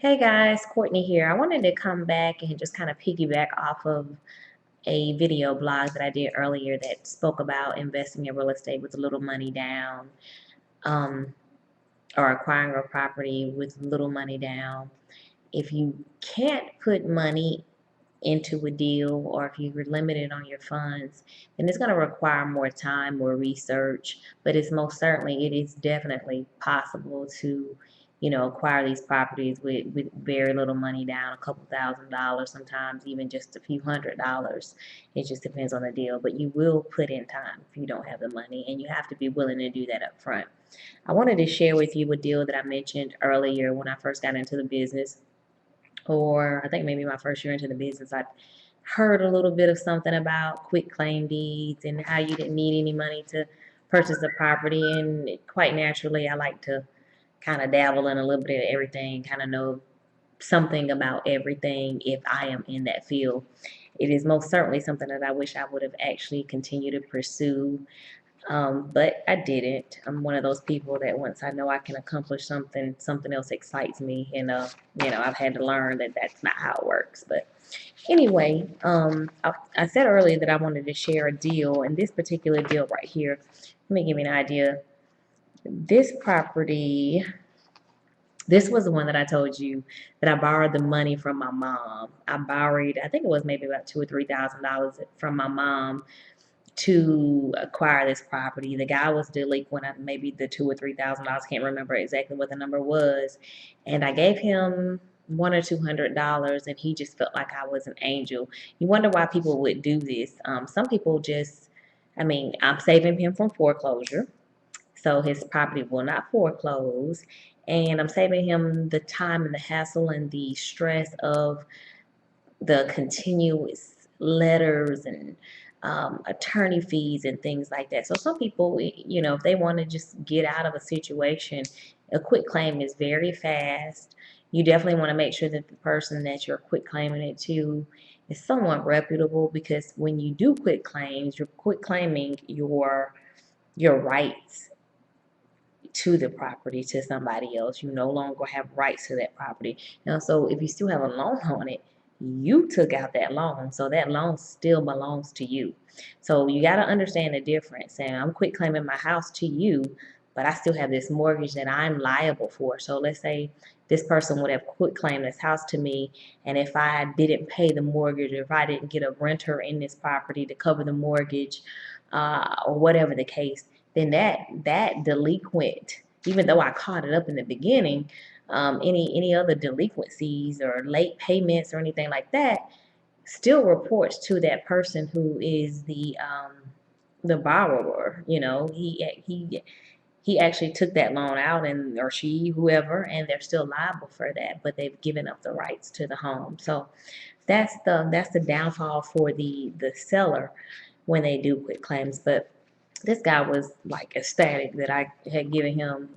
Hey guys, Courtney here. I wanted to come back and just kind of piggyback off of a video blog that I did earlier that spoke about investing in real estate with little money down, um, or acquiring a property with little money down. If you can't put money into a deal, or if you're limited on your funds, then it's going to require more time, more research. But it is definitely possible to, acquire these properties with very little money down, a couple $1,000s, sometimes even just a few $100s. It just depends on the deal. But you will put in time if you don't have the money, and you have to be willing to do that up front. I wanted to share with you a deal that I mentioned earlier when I first got into the business, or I think maybe my first year into the business. I heard a little bit of something about quick claim deeds and how you didn't need any money to purchase the property. And quite naturally, I like to kind of dabble in a little bit of everything, kind of know something about everything if I am in that field. It is most certainly something that I wish I would have actually continued to pursue, but I didn't. I'm one of those people that once I know I can accomplish something, something else excites me, and I've had to learn that that's not how it works. But anyway, I said earlier that I wanted to share a deal, and this particular deal right here, let me give you an idea. This property, this was the one that I told you that I borrowed the money from my mom. I borrowed, I think it was maybe about $2,000 or $3,000 from my mom to acquire this property. The guy was delinquent at maybe the $2,000 or $3,000. Can't remember exactly what the number was, and I gave him $100 or $200, and he just felt like I was an angel. You wonder why people would do this. Some people just, I mean, I'm saving him from foreclosure, so his property will not foreclose, and I'm saving him the time and the hassle and the stress of the continuous letters and attorney fees and things like that. So some people, if they want to just get out of a situation, a quick claim is very fast. You definitely want to make sure that the person that you're quick claiming it to is somewhat reputable, because when you do quick claims, you're quick claiming your rights to the property to somebody else. You no longer have rights to that property. Now, so if you still have a loan on it, you took out that loan, so that loan still belongs to you. So you got to understand the difference. And I'm quit claiming my house to you, but I still have this mortgage that I'm liable for. So let's say this person would have quit claimed this house to me, and if I didn't pay the mortgage, or if I didn't get a renter in this property to cover the mortgage, or whatever the case, then that delinquent, even though I caught it up in the beginning, any other delinquencies or late payments or anything like that still reports to that person who is the borrower. He actually took that loan out, and or she, whoever, and they're still liable for that, but they've given up the rights to the home. So that's the downfall for the seller when they do quit claims. But this guy was like ecstatic that I had given him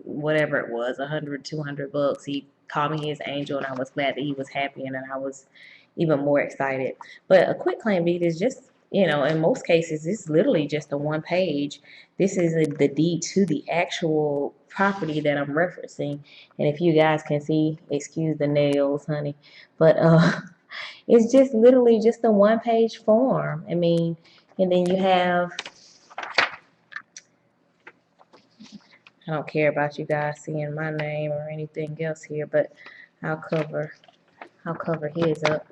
whatever it was, 100, $200. He called me his angel, and I was glad that he was happy, and then I was even more excited. But a quit claim deed is just, in most cases, it's literally just a one page. This is the deed to the actual property that I'm referencing. And if you guys can see, excuse the nails, honey, but it's just literally just a one page form. I mean, and then you have, I don't care about you guys seeing my name or anything else here, but I'll cover I'll cover his up.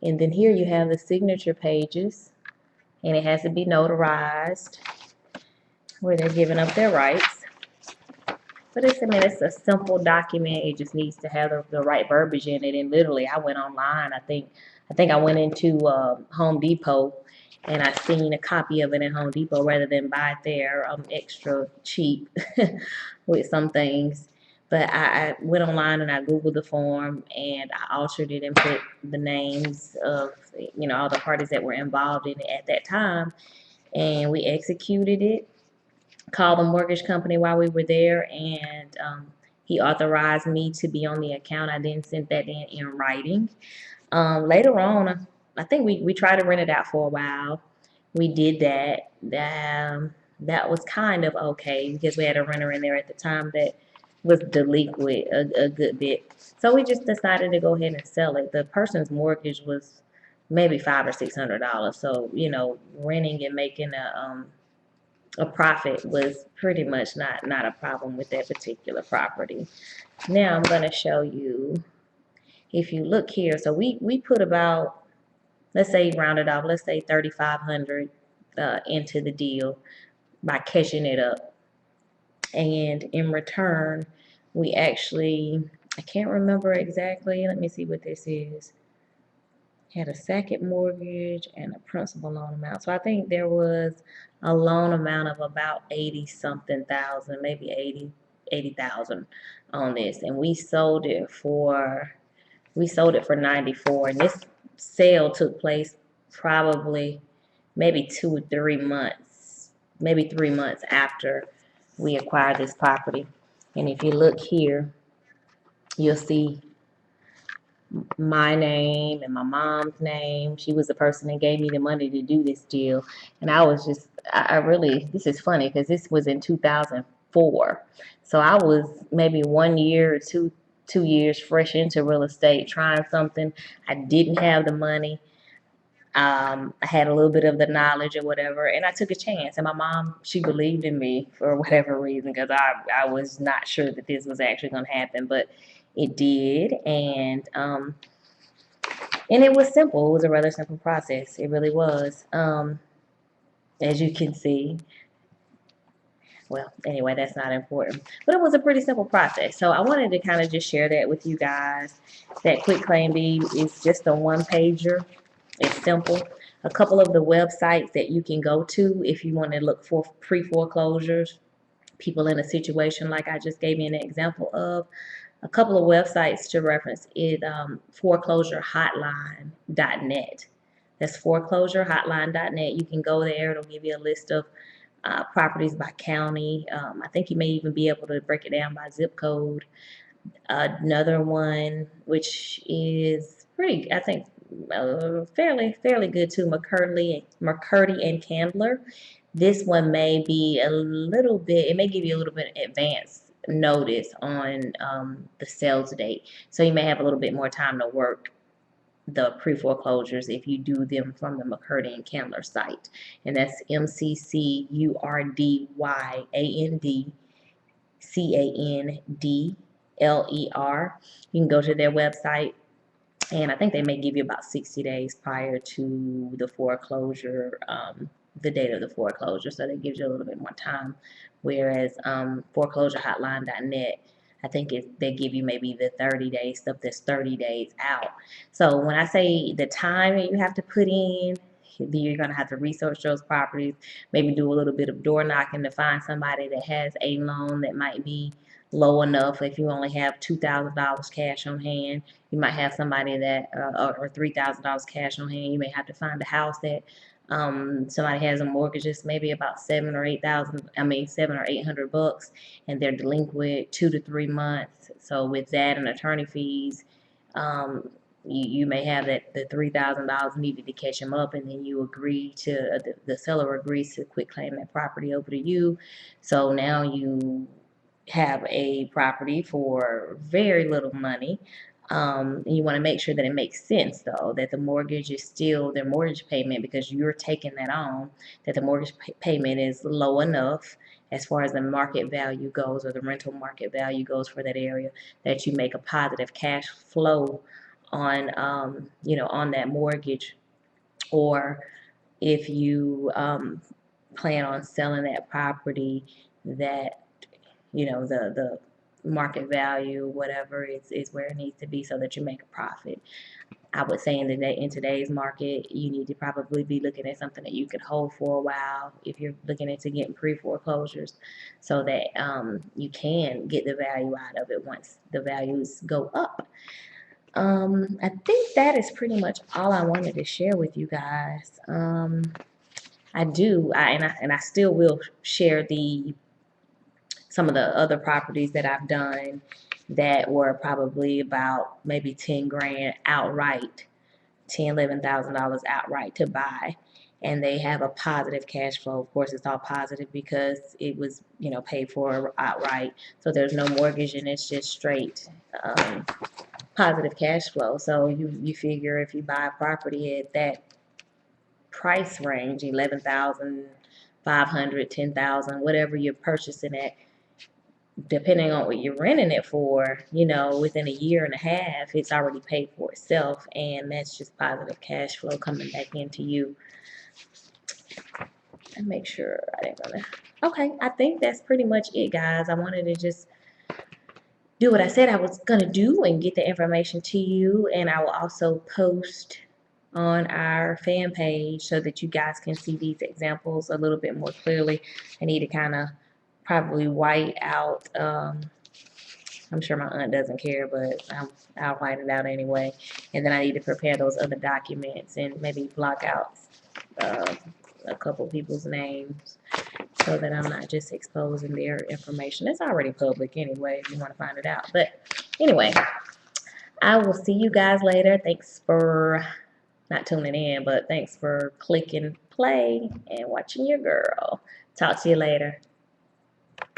And then here you have the signature pages, and it has to be notarized where they're giving up their rights. But it's a simple document. It just needs to have the right verbiage in it. And literally, I went online. I think I went into Home Depot, and I seen a copy of it in Home Depot rather than buy it there extra cheap with some things. But I went online and I Googled the form, and I altered it and put the names of all the parties that were involved in it at that time, and we executed it. Called the mortgage company while we were there, and he authorized me to be on the account. I then sent that in writing. Later on, I think we tried to rent it out for a while. We did that. That was kind of okay because we had a renter in there at the time that was delinquent a good bit. So we just decided to go ahead and sell it. The person's mortgage was maybe $500 or $600. So, you know, renting and making a profit was pretty much not a problem with that particular property. Now I'm going to show you, if you look here, so we put about, let's say round it off, let's say 3,500 into the deal by catching it up. And in return, we actually, I can't remember exactly, let me see what this is. Had a second mortgage and a principal loan amount. So I think there was a loan amount of about 80 something thousand, maybe 80,000 on this. And we sold it for 94. And this sale took place probably maybe 2 or 3 months, maybe 3 months after we acquired this property. And if you look here, you'll see my name and my mom's name. She was the person that gave me the money to do this deal. And I was just, I really, this is funny because this was in 2004. So I was maybe 1 year or 2 years fresh into real estate, trying something. I didn't have the money. I had a little bit of the knowledge or whatever, and I took a chance. And my mom, she believed in me for whatever reason, because I was not sure that this was actually going to happen, but it did. And it was simple. It was a rather simple process. It really was. As you can see. Well, anyway, that's not important. But it was a pretty simple process. So I wanted to kind of just share that with you guys. That quitclaim deed is just a one-pager. It's simple. A couple of the websites that you can go to if you want to look for pre-foreclosures, people in a situation like I just gave you an example of. A couple of websites to reference is foreclosurehotline.net. That's foreclosurehotline.net. You can go there. It'll give you a list of properties by county. I think you may even be able to break it down by zip code. Another one, which is pretty, I think, fairly good too, McCurdy and Candler. This one may be a little bit, it may give you a little bit of advance notice on the sales date. So you may have a little bit more time to work the pre-foreclosures if you do them from the McCurdy and Candler site. And that's MCCURDYANDCANDLER. You can go to their website, and I think they may give you about 60 days prior to the foreclosure, the date of the foreclosure, so that gives you a little bit more time. Whereas foreclosurehotline.net, I think they give you maybe the 30 days stuff that's 30 days out. So when I say the time that you have to put in, you're going to have to research those properties, maybe do a little bit of door knocking to find somebody that has a loan that might be low enough. If you only have $2,000 cash on hand, you might have somebody that, or $3,000 cash on hand. You may have to find a house that somebody has a mortgage that's maybe about $7,000 or $800, and they're delinquent 2 to 3 months. So with that and attorney fees, you may have that the $3,000 needed to catch them up, and then you agree to the seller agrees to quit claim that property over to you. So now you have a property for very little money. And you want to make sure that it makes sense, though, that the mortgage is still their mortgage payment, because you're taking that on, that the mortgage payment is low enough as far as the market value goes, or the rental market value goes for that area, that you make a positive cash flow on, on that mortgage. Or if you plan on selling that property, that the market value, whatever, is where it needs to be, so that you make a profit. I would say in today's market, you need to probably be looking at something that you could hold for a while if you're looking into getting pre-foreclosures, so that you can get the value out of it once the values go up. I think that is pretty much all I wanted to share with you guys. I still will share some of the other properties that I've done that were probably about maybe 10 grand outright, $10,000, $11,000 outright to buy. and they have a positive cash flow. Of course, it's all positive because it was, paid for outright. So there's no mortgage and it's just straight positive cash flow. So you figure if you buy a property at that price range, 11,500, 10,000, whatever you're purchasing at, depending on what you're renting it for, within a year and a half, it's already paid for itself, and that's just positive cash flow coming back into you. And make sure I didn't want to. Okay, I think that's pretty much it, guys. I wanted to just do what I said I was gonna do and get the information to you, and I will also post on our fan page so that you guys can see these examples a little bit more clearly. I need to kind of probably white out. I'm sure my aunt doesn't care, but I'll white it out anyway. And then I need to prepare those other documents and maybe block out a couple people's names so that I'm not just exposing their information. It's already public anyway if you want to find it out. But anyway, I will see you guys later. Thanks for not tuning in, but thanks for clicking play and watching your girl. Talk to you later.